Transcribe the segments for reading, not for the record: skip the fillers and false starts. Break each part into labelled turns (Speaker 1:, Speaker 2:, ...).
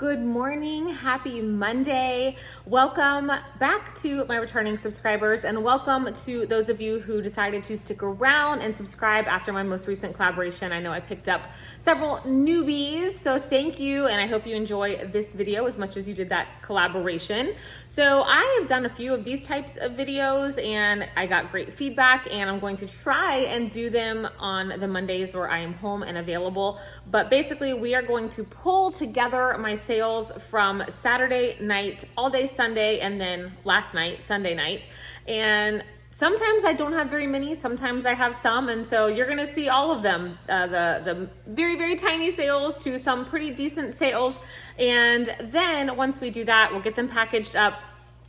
Speaker 1: Good morning, happy Monday. Welcome back to my returning subscribers and welcome to those of you who decided to stick around and subscribe after my most recent collaboration. I know I picked up several newbies, so thank you, and I hope you enjoy this video as much as you did that collaboration. So I have done a few of these types of videos and I got great feedback, and I'm going to try and do them on the Mondays where I am home and available. But basically we are going to pull together my sales from Saturday night, all day Sunday, and then last night, Sunday night. And sometimes I don't have very many, sometimes I have some, and so you're gonna see all of them, the very, very tiny sales to some pretty decent sales. And then once we do that, we'll get them packaged up.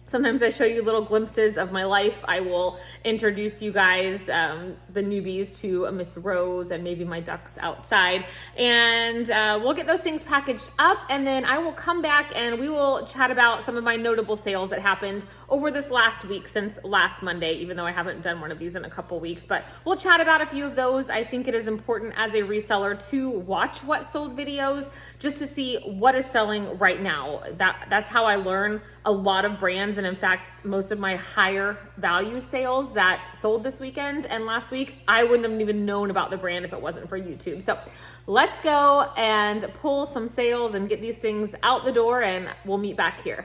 Speaker 1: Sometimes I show you little glimpses of my life. I will introduce you guys, the newbies, to Miss Rose and maybe my ducks outside. And we'll get those things packaged up, and then I will come back and we will chat about some of my notable sales that happened over this last week since last Monday, even though I haven't done one of these in a couple weeks. But we'll chat about a few of those. I think it is important as a reseller to watch what sold videos just to see what is selling right now. That's how I learn a lot of brands, and in fact, most of my higher value sales that sold this weekend and last week, I wouldn't have even known about the brand if it wasn't for YouTube. So let's go and pull some sales and get these things out the door, and we'll meet back here.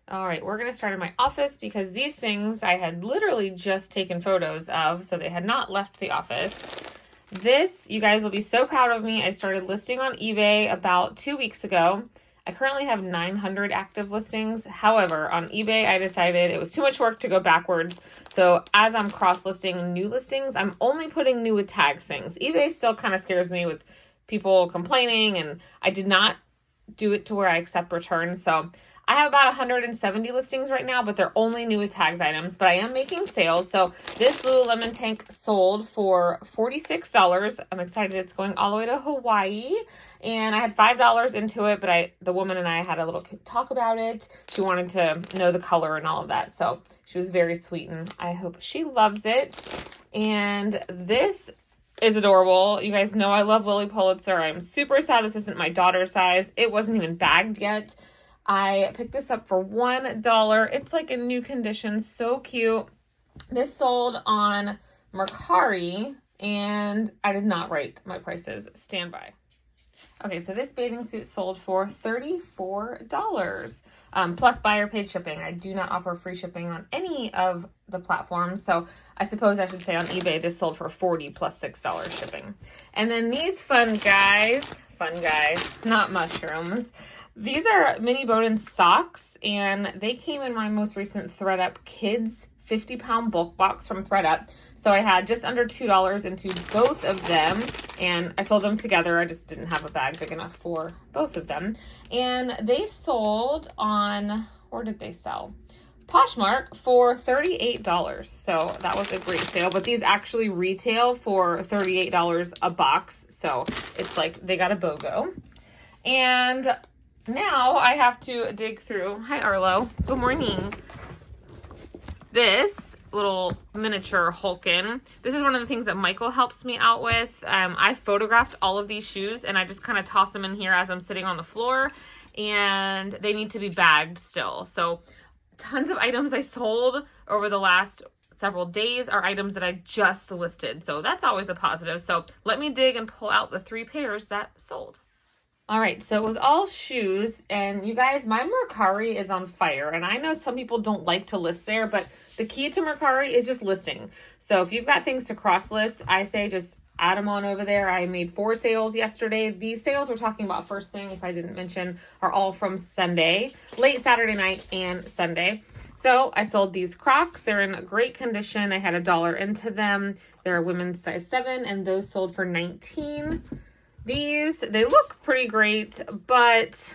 Speaker 1: All right, we're gonna start in my office because these things I had literally just taken photos of, so they had not left the office. This, you guys will be so proud of me. I started listing on eBay about 2 weeks ago. I currently have 900 active listings. However, on eBay, I decided it was too much work to go backwards. So as I'm cross-listing new listings, I'm only putting new with tags things. eBay still kind of scares me with people complaining, and I did not do it to where I accept returns. So I have about 170 listings right now, but they're only new with tags items, but I am making sales. So this Lululemon tank sold for $46. I'm excited it's going all the way to Hawaii, and I had $5 into it, but the woman and I had a little talk about it. She wanted to know the color and all of that. So she was very sweet, and I hope she loves it. And this is adorable. You guys know I love Lily Pulitzer. I'm super sad this isn't my daughter's size. It wasn't even bagged yet. I picked this up for $1. It's like in new condition, so cute. This sold on Mercari, and I did not write my prices. Stand by. Okay, so this bathing suit sold for $34, plus buyer paid shipping. I do not offer free shipping on any of the platforms, so I suppose I should say on eBay this sold for $40 plus $6 shipping. And then these fun guys, not mushrooms. These are mini Bowden socks, and they came in my most recent ThredUp Kids 50-pound bulk box from ThredUp. So I had just under $2 into both of them, and I sold them together. I just didn't have a bag big enough for both of them. And they sold on, where did they sell? Poshmark for $38. So that was a great sale, but these actually retail for $38 a box. So it's like they got a BOGO. And now I have to dig through. Hi, Arlo. Good morning. This little miniature Hulkin. This is one of the things that Michael helps me out with. I photographed all of these shoes, and I just kind of toss them in here as I'm sitting on the floor, and they need to be bagged still. So tons of items I sold over the last several days are items that I just listed. So that's always a positive. So let me dig and pull out the 3 pairs that sold. All right, so it was all shoes, and you guys, my Mercari is on fire, and I know some people don't like to list there, but the key to Mercari is just listing. So if you've got things to cross list, I say just add them on over there. I made 4 sales yesterday. These sales we're talking about first thing, if I didn't mention, are all from Sunday, late Saturday night and Sunday. So I sold these Crocs. They're in great condition. I had $1 into them. They're a women's size 7, and those sold for $19. These, they look pretty great, but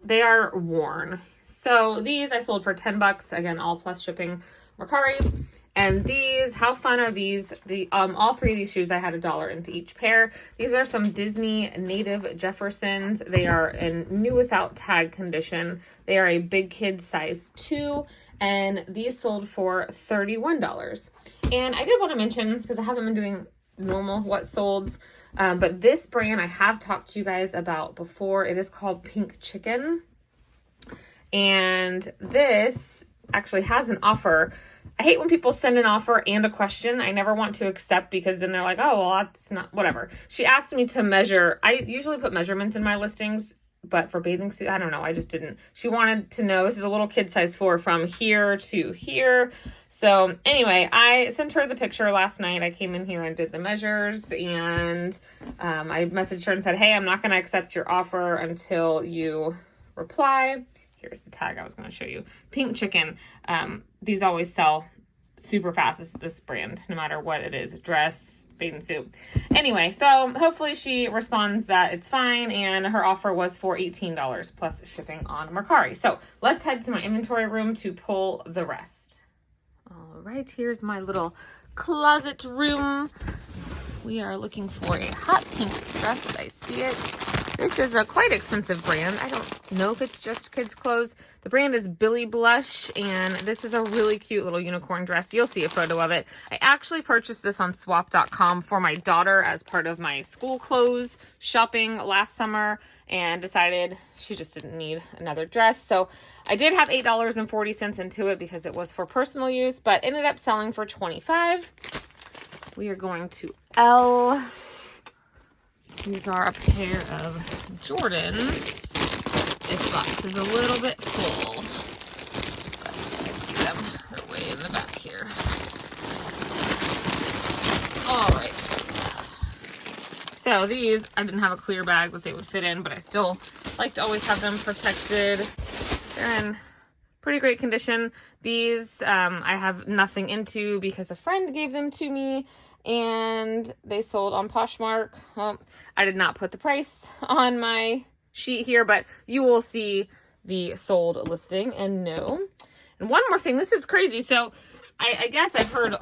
Speaker 1: they are worn. So these I sold for $10, again, all plus shipping, Mercari. And these, how fun are these? All 3 of these shoes, I had $1 into each pair. These are some Disney Native Jeffersons. They are in new without tag condition. They are a big kid size 2, and these sold for $31. And I did want to mention, because I haven't been doing normal what sold. But this brand I have talked to you guys about before. It is called Pink Chicken. And this actually has an offer. I hate when people send an offer and a question. I never want to accept because then they're like, oh, well, that's not, whatever. She asked me to measure. I usually put measurements in my listings, but for bathing suit, I don't know. I just didn't. She wanted to know, this is a little kid size 4 from here to here. So anyway, I sent her the picture last night. I came in here and did the measures, and I messaged her and said, hey, I'm not going to accept your offer until you reply. Here's the tag I was going to show you. Pink Chicken. These always sell super fast, this brand, no matter what it is, dress, bathing suit. Anyway, so hopefully she responds that it's fine, and her offer was for $18 plus shipping on Mercari. So let's head to my inventory room to pull the rest. All right, here's my little closet room. We are looking for a hot pink dress. I see it. This is a quite expensive brand. I don't know if it's just kids' clothes. The brand is Billy Blush, and this is a really cute little unicorn dress. You'll see a photo of it. I actually purchased this on swap.com for my daughter as part of my school clothes shopping last summer, and decided she just didn't need another dress. So I did have $8.40 into it because it was for personal use, but ended up selling for $25. We are going to L. These are a pair of Jordans. This box is a little bit full, but I see them. They're way in the back here. All right. So these, I didn't have a clear bag that they would fit in, but I still like to always have them protected. They're in pretty great condition. These I have nothing into because a friend gave them to me, and they sold on Poshmark. Well, I did not put the price on my sheet here, but you will see the sold listing and know. And one more thing, this is crazy. So I guess I've heard,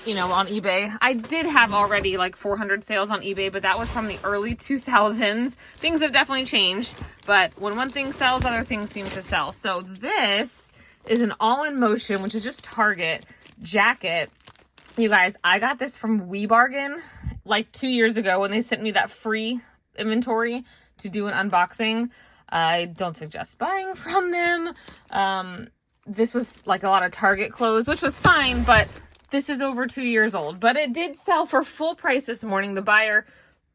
Speaker 1: you know, on eBay, I did have already like 400 sales on eBay, but that was from the early 2000s. Things have definitely changed, but when one thing sells, other things seem to sell. So this is an all-in motion, which is just Target jacket. You guys, I got this from WeBargain like 2 years ago when they sent me that free inventory to do an unboxing. I don't suggest buying from them. This was like a lot of Target clothes, which was fine, but this is over 2 years old. But it did sell for full price this morning. The buyer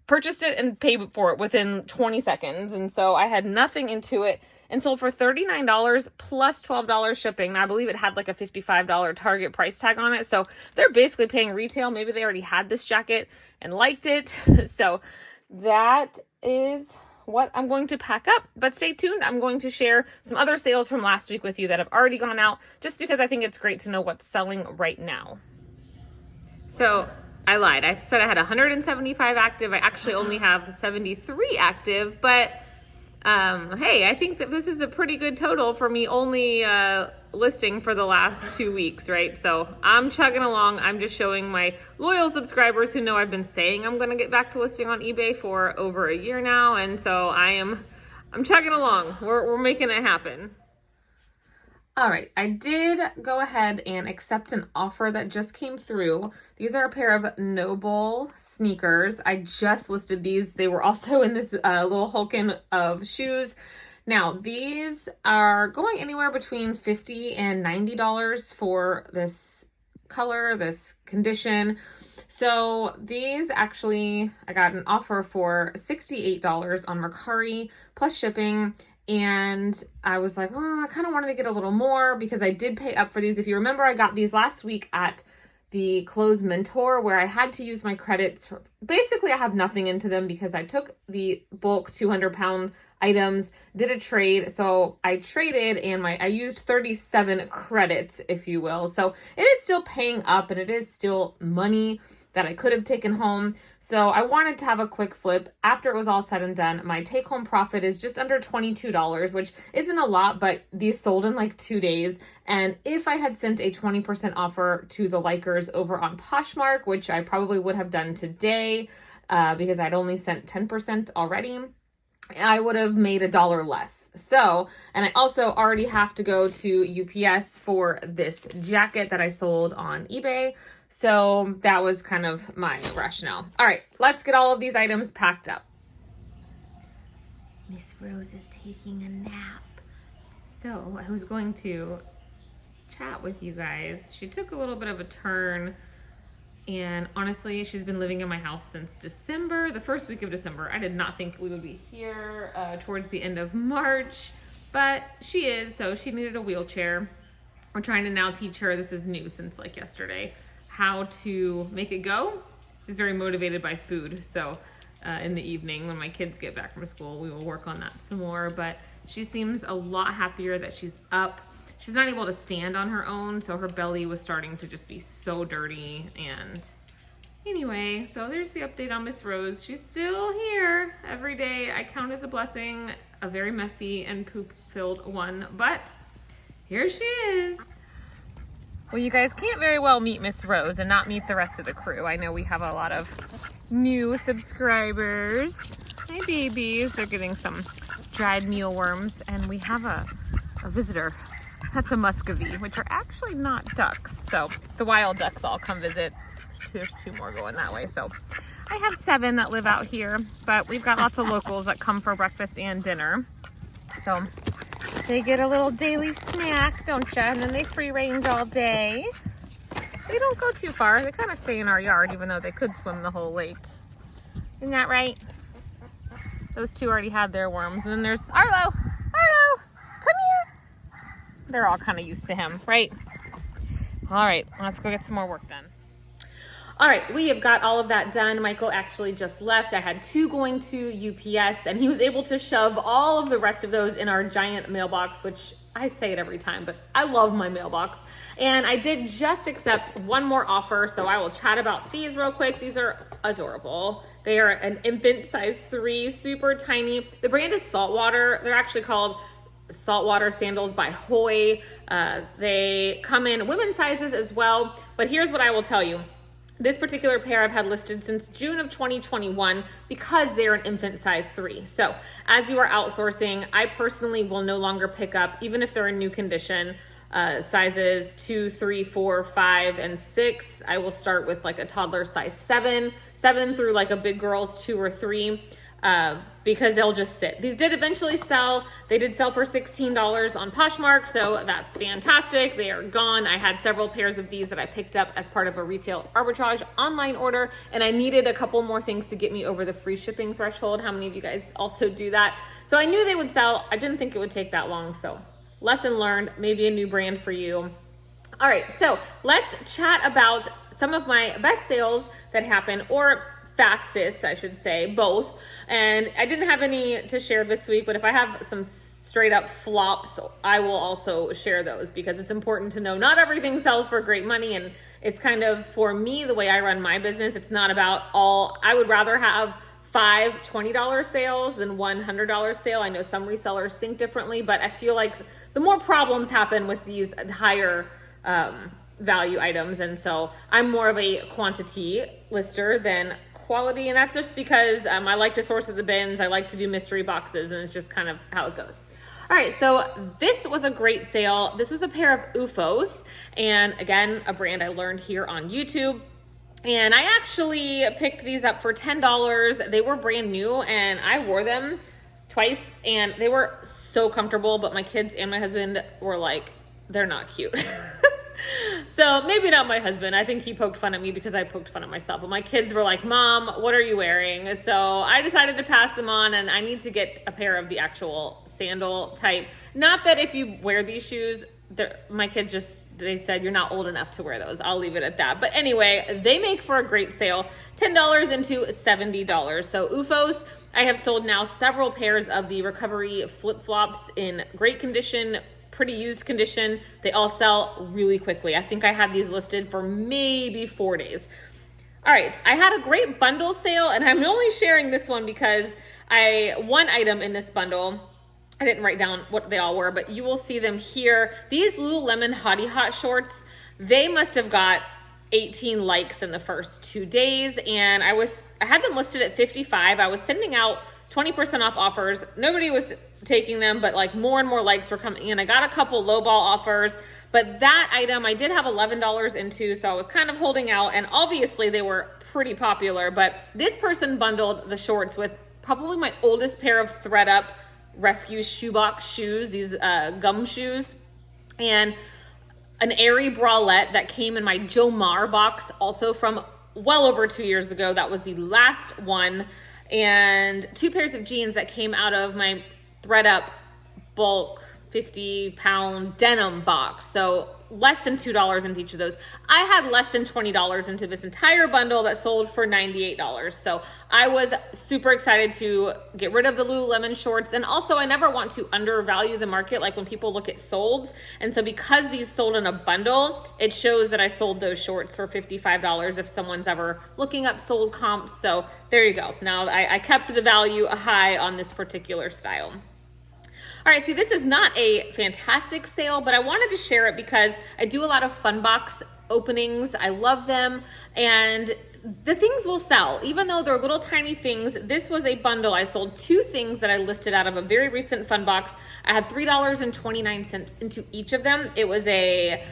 Speaker 1: purchased it and paid for it within 20 seconds. And so I had nothing into it and sold for $39 plus $12 shipping. Now, I believe it had like a $55 Target price tag on it. So they're basically paying retail. Maybe they already had this jacket and liked it. So that is what I'm going to pack up. But stay tuned. I'm going to share some other sales from last week with you that have already gone out, just because I think it's great to know what's selling right now. So I lied. I said I had 175 active. I actually only have 73 active, but hey, I think that this is a pretty good total for me only listing for the last 2 weeks, right? So I'm chugging along. I'm just showing my loyal subscribers who know I've been saying I'm going to get back to listing on eBay for over a year now. And so I'm chugging along. We're making it happen. All right, I did go ahead and accept an offer that just came through. These are a pair of Noble sneakers. I just listed these. They were also in this little hulking of shoes. Now, these are going anywhere between $50 and $90 for this color, this condition. So these actually, I got an offer for $68 on Mercari plus shipping. And I was like, oh, I kind of wanted to get a little more because I did pay up for these. If you remember, I got these last week at the Clothes Mentor where I had to use my credits. Basically, I have nothing into them because I took the bulk 200-pound items, did a trade. So I traded and I used 37 credits, if you will. So it is still paying up and it is still money that I could have taken home. So I wanted to have a quick flip. After it was all said and done, my take-home profit is just under $22, which isn't a lot, but these sold in like 2 days. And if I had sent a 20% offer to the likers over on Poshmark, which I probably would have done today because I'd only sent 10% already, I would have made $1 less. So, and I also already have to go to UPS for this jacket that I sold on eBay. So that was kind of my rationale. All right, let's get all of these items packed up. Miss Rose is taking a nap. So I was going to chat with you guys. She took a little bit of a turn, and honestly, she's been living in my house since December, the first week of December. I did not think we would be here towards the end of March, but she is, so she needed a wheelchair. We're trying to now teach her, this is new since like yesterday, how to make it go. She's very motivated by food, so in the evening when my kids get back from school, we will work on that some more, but she seems a lot happier that she's up. She's not able to stand on her own, so her belly was starting to just be so dirty. And anyway, so there's the update on Miss Rose. She's still here every day. I count as a blessing, a very messy and poop-filled one, but here she is. Well, you guys can't very well meet Miss Rose and not meet the rest of the crew. I know we have a lot of new subscribers. Hi, babies. They're getting some dried mealworms, and we have a visitor. That's a muscovy, which are actually not ducks. So the wild ducks all come visit. There's 2 more going that way. So I have 7 that live out here, but we've got lots of locals that come for breakfast and dinner. So they get a little daily snack, don't ya? And then they free range all day. They don't go too far. They kind of stay in our yard, even though they could swim the whole lake. Isn't that right? Those 2 already had their worms. And then there's Arlo. Arlo, come here. They're all kind of used to him, right? All right, let's go get some more work done. All right, we have got all of that done. Michael actually just left. I had 2 going to UPS, and he was able to shove all of the rest of those in our giant mailbox, which I say it every time, but I love my mailbox. And I did just accept 1 more offer, so I will chat about these real quick. These are adorable. They are an infant size 3, super tiny. The brand is Saltwater. They're actually called Saltwater Sandals by Hoy. They come in women's sizes as well, but here's what I will tell you. This particular pair I've had listed since June of 2021 because they're an infant size 3. So as you are outsourcing, I personally will no longer pick up, even if they're in new condition, sizes 2, 3, 4, 5, and 6. I will start with like a toddler size 7 through like a big girl's 2 or 3. Because they'll just sit. These did eventually sell. They did sell for $16 on Poshmark, so that's fantastic. They are gone. I had several pairs of these that I picked up as part of a retail arbitrage online order, and I needed a couple more things to get me over the free shipping threshold. How many of you guys also do that? So I knew they would sell. I didn't think it would take that long, so lesson learned, maybe a new brand for you. All right, so let's chat about some of my best sales that happen, or fastest, I should say, both. And I didn't have any to share this week, but if I have some straight up flops, I will also share those, because it's important to know not everything sells for great money. And it's kind of, for me, the way I run my business, it's not about all. I would rather have 5 $20 sales than one $100 sale. I know some resellers think differently, but I feel like the more problems happen with these higher value items. And so I'm more of a quantity lister than quality, and that's just because I like to source at the bins. I like to do mystery boxes, and it's just kind of how it goes. All right, so this was a great sale. This was a pair of UFOs, and again, a brand I learned here on YouTube. And I actually picked these up for $10. They were brand new, and I wore them twice, and they were so comfortable, but my kids and my husband were like, they're not cute. So maybe not my husband. I think he poked fun at me because I poked fun at myself. But my kids were like, Mom, what are you wearing? So I decided to pass them on, and I need to get a pair of the actual sandal type. Not that if you wear these shoes, my kids they said you're not old enough to wear those. I'll leave it at that. But anyway, they make for a great sale. $10 into $70. So UFOs, I have sold now several pairs of the recovery flip-flops in great condition, pretty used condition. They all sell really quickly. I think I had these listed for maybe 4 days. All right, I had a great bundle sale, and I'm only sharing this one because one item in this bundle, I didn't write down what they all were, but you will see them here. These Lululemon Hottie Hot shorts, they must have got 18 likes in the first 2 days, and I had them listed at 55. I was sending out 20% off offers. Nobody was taking them, but like more and more likes were coming in. I got a couple lowball offers, but that item I did have $11 into, so I was kind of holding out, and obviously they were pretty popular. But this person bundled the shorts with probably my oldest pair of ThredUp Rescue shoebox shoes, these gum shoes, and an airy bralette that came in my Jomar box, also from well over 2 years ago. That was the last one. And 2 pairs of jeans that came out of my ThredUp bulk 50-pound denim box. So less than $2 into each of those. I had less than $20 into this entire bundle that sold for $98. So I was super excited to get rid of the Lululemon shorts. And also I never want to undervalue the market, like when people look at solds. And so because these sold in a bundle, it shows that I sold those shorts for $55 if someone's ever looking up sold comps. So there you go. Now I kept the value high on this particular style. All right, see, this is not a fantastic sale, but I wanted to share it because I do a lot of fun box openings. I love them, and the things will sell. Even though they're little tiny things, this was a bundle. I sold 2 things that I listed out of a very recent fun box. I had $3.29 into each of them. It was a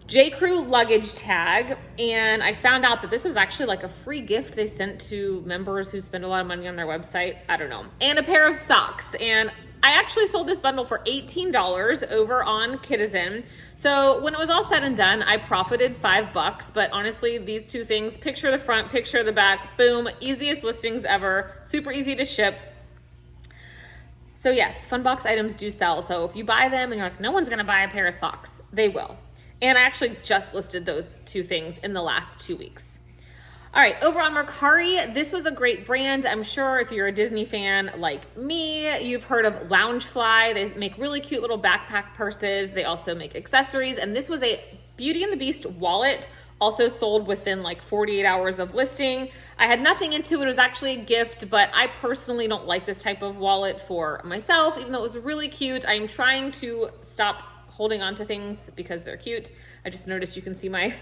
Speaker 1: J.Crew luggage tag, and I found out that this was actually like a free gift they sent to members who spend a lot of money on their website. I don't know. And a pair of socks, and I actually sold this bundle for $18 over on Kidizen. So when it was all said and done, I profited $5, but honestly, these 2 things, picture the front, picture the back, boom, easiest listings ever, super easy to ship. So yes, fun box items do sell. So if you buy them and you're like, no one's gonna buy a pair of socks, they will. And I actually just listed those 2 things in the last 2 weeks. All right, over on Mercari, this was a great brand. I'm sure if you're a Disney fan like me, you've heard of Loungefly. They make really cute little backpack purses. They also make accessories. And this was a Beauty and the Beast wallet, also sold within like 48 hours of listing. I had nothing into it. It was actually a gift, but I personally don't like this type of wallet for myself, even though it was really cute. I'm trying to stop holding on to things because they're cute. I just noticed you can see my,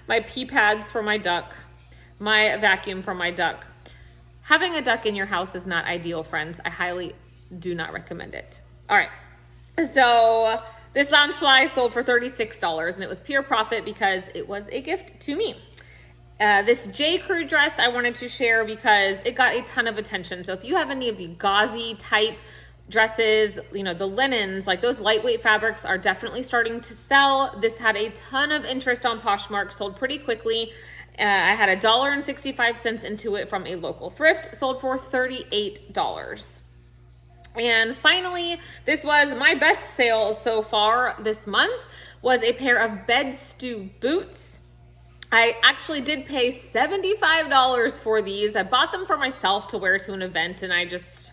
Speaker 1: my pee pads for my duck, my vacuum for my duck. Having a duck in your house is not ideal, friends. I highly do not recommend it. All right, so this Loungefly sold for $36, and it was pure profit because it was a gift to me. This J.Crew dress I wanted to share because it got a ton of attention. So if you have any of the gauzy type dresses, you know, the linens, like those lightweight fabrics are definitely starting to sell. This had a ton of interest on Poshmark, sold pretty quickly. I had $1.65 into it from a local thrift, sold for $38. And finally, this was my best sale so far this month, was a pair of bed stew boots. I actually did pay $75 for these. I bought them for myself to wear to an event, and I just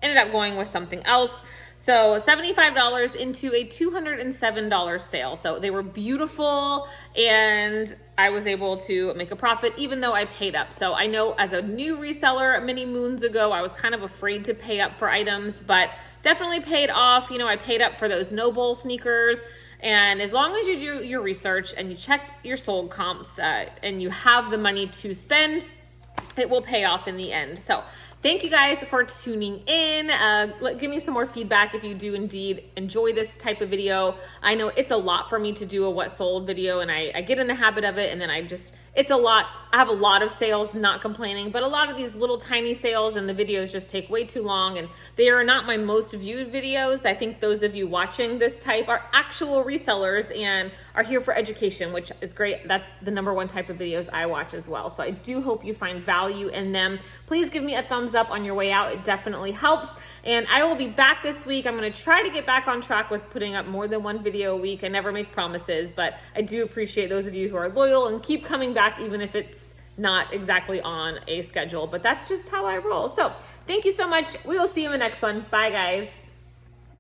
Speaker 1: ended up going with something else. So $75 into a $207 sale. So they were beautiful, and I was able to make a profit even though I paid up. So I know as a new reseller many moons ago, I was kind of afraid to pay up for items, but definitely paid off. You know, I paid up for those no-bowl sneakers. And as long as you do your research and you check your sold comps and you have the money to spend, it will pay off in the end. So thank you guys for tuning in. Give me some more feedback if you do indeed enjoy this type of video. I know it's a lot for me to do a what sold video, and I get in the habit of it, and then it's a lot. I have a lot of sales, not complaining, but a lot of these little tiny sales and the videos just take way too long, and they are not my most viewed videos. I think those of you watching this type are actual resellers and are here for education, which is great. That's the #1 type of videos I watch as well. So I do hope you find value in them. Please give me a thumbs up on your way out. It definitely helps. And I will be back this week. I'm going to try to get back on track with putting up more than 1 video a week. I never make promises, but I do appreciate those of you who are loyal and keep coming back even if it's not exactly on a schedule. But that's just how I roll. So thank you so much. We will see you in the next one. Bye, guys.